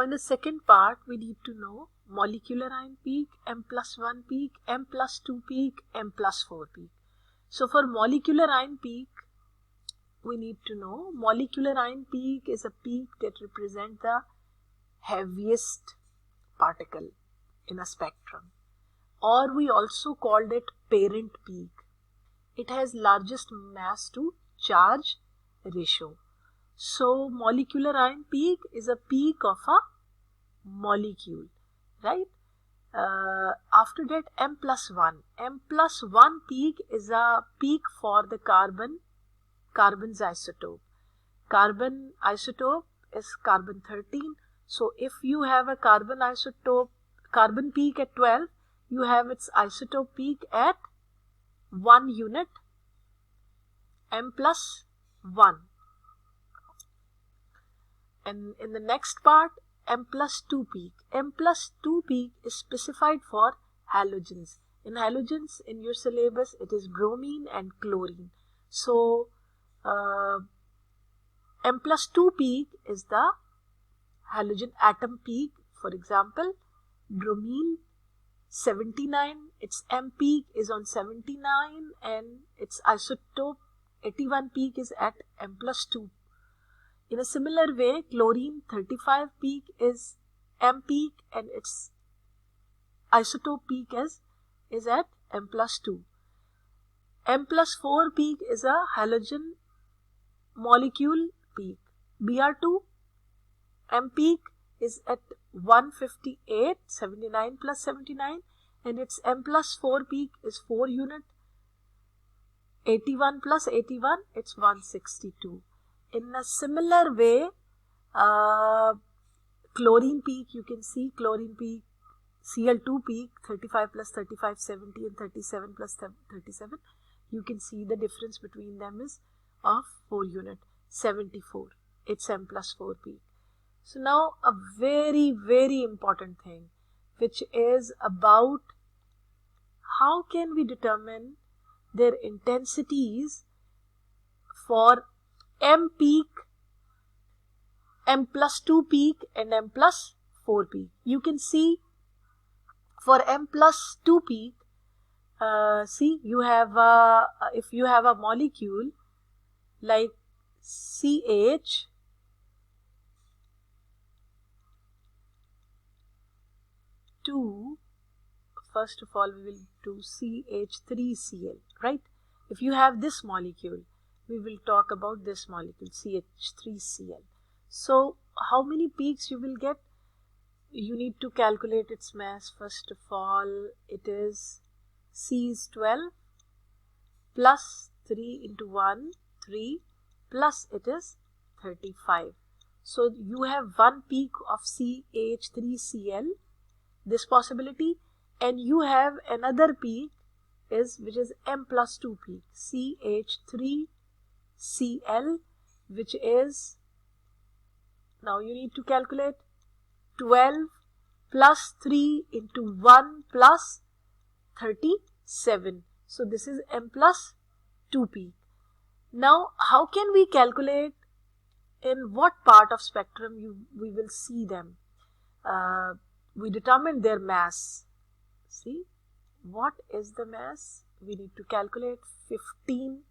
Now in the second part, we need to know molecular ion peak, M+1 peak, M+2 peak, M+4 peak. So for molecular ion peak, we need to know molecular ion peak is a peak that represents the heaviest particle in a spectrum, or we also called it parent peak. It has largest mass to charge ratio. So molecular ion peak is a peak of a molecule, right? After that, M+1. M+1 peak is a peak for the carbon's isotope. Carbon isotope is carbon 13. So if you have a carbon peak at 12, you have its isotope peak at 1 unit, M+1. And in the next part, M+2 peak. M+2 peak is specified for halogens. In halogens, in your syllabus, it is bromine and chlorine. So, M+2 peak is the halogen atom peak. For example, bromine 79, its M peak is on 79 and its isotope 81 peak is at M+2. In a similar way, chlorine 35 peak is M peak and its isotope peak is at M+2. M+4 peak is a halogen molecule peak. Br2 M peak is at 158, 79 plus 79, and its M+4 peak is 4 unit. 81 plus 81, it's 162. In a similar way, chlorine peak, you can see chlorine peak, Cl2 peak, 35 plus 35, 70, and 37 plus 37. You can see the difference between them is of 4 unit, 74. It's M+4 peak. So now a very, very important thing, which is about how can we determine their intensities for M peak, M+2 peak and M+4 peak. You can see for M+2 peak, see you have if you have a molecule like CH, first of all we will do CH3Cl, right? If you have this molecule, we will talk about this molecule CH3Cl. So how many peaks you will get? You need to calculate its mass. First of all, it is C is 12 plus 3 into 1, 3 plus it is 35. So you have one peak of CH3Cl, this possibility, and you have another peak which is M+2 peak, CH3Cl, which is, now you need to calculate 12 plus 3 into 1 plus 37. So this is M+2 peak. Now how can we calculate in what part of spectrum we will see them? We determine their mass. See, what is the mass? We need to calculate 15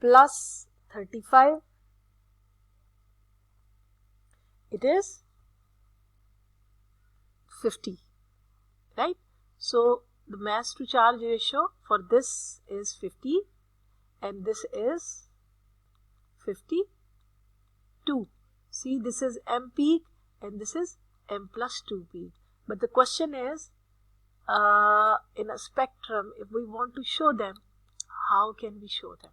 plus 35. It is 50, right? So the mass to charge ratio for this is 50 and this is 52. See, this is M peak and this is M+2 peak. But the question is, in a spectrum, if we want to show them, how can we show them?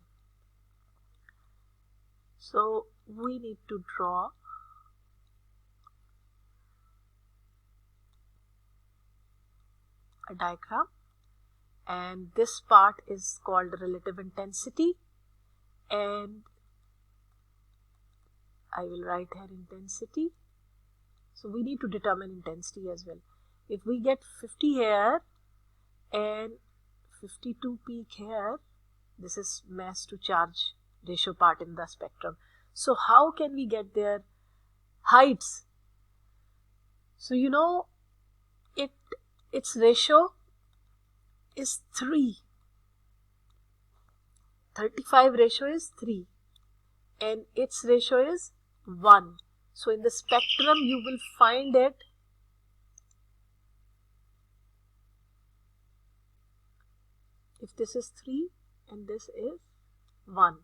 So we need to draw a diagram, and this part is called relative intensity, and I will write here intensity. So we need to determine intensity as well. If we get 50 here and 52 peak here, this is mass to charge ratio part in the spectrum. So how can we get their heights? So you know its ratio is 3. 35 ratio is 3 and its ratio is 1. So in the spectrum you will find it if this is 3 and this is 1.